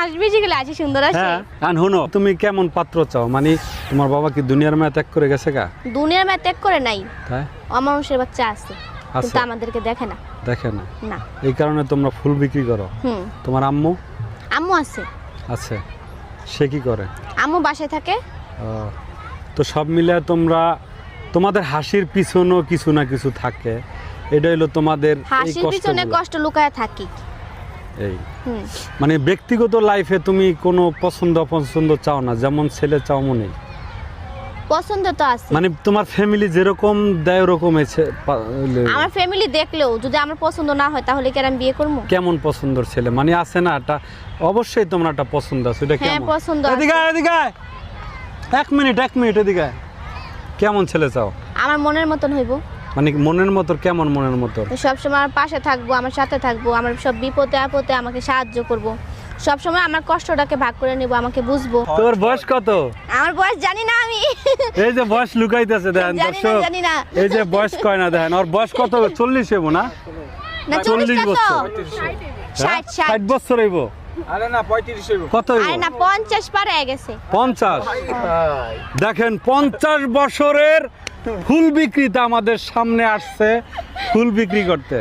হাঁস বেশি গেলে হাসি সুন্দর আসে। হ্যাঁ আর হুনো, তুমি কেমন পাত্র চাও? মানে তোমার বাবা কি দুনিয়ার মায়া ত্যাগ করে গেছে গা? দুনিয়ার মায়া ত্যাগ করে নাই, তাই অমানুষের বাচ্চা আছে কিন্তু আমাদেরকে দেখে না। দেখে না? না। এই কারণে তোমরা ফুল বিক্রি করো। তোমার আম্মু? আম্মু আছে। আছে। সে কি করে? আম্মু বাসায় থাকে। তো সব মিলে তোমরা, তোমাদের হাসির পিছনেও কিছু না কিছু থাকে, এটা হলো তোমাদের এই হাসির পিছনে কষ্ট লুকায় থাকি। এই মানে ব্যক্তিগত লাইফে তুমি কোনো পছন্দ অপছন্দ চাও না, যেমন ছেলে চাও মনে? পছন্দ তো আছে, মানে তোমার ফ্যামিলি যেরকম দেয় ওরকম আমার ফ্যামিলি দেখলেও যদি আমার পছন্দ না হয় তাহলে কি আর আমি বিয়ে করব? কেমন পছন্দের ছেলে মানে আছে না একটা? অবশ্যই তোমার একটা পছন্দ আছে, এটা হ্যাঁ কেমন? পছন্দ আছে। এদিকে এদিকে এক মিনিট এদিকে। কেমন ছেলে চাও? আমার মনের মতন হইব। মানে মনের মতো কেমন? মনের মতো সবসময় আমার পাশে থাকবো, আমার সাথে থাকবো, আমার সব বিপদে আপদে আমাকে সাহায্য করব, সবসময় আমার কষ্টটাকে ভাগ করে নেব, আমাকে বুঝবো। তোর বয়স কত? আমার বয়স জানি না আমি। এই যে বয়স লুকাইতেছে দেখেন দর্শক, জানি না। এই যে বয়স কয় না দেখেন, ওর বয়স কত? 40 হইব না? না 40 বছর। 60 বছর হইব? আরে না 35 হইব। কত হইব? আরে না 50 পার হয়ে গেছে। 50। দেখেন 50 বছরের ফুল বিক্রেতা আমাদের সামনে আসছে ফুল বিক্রি করতে।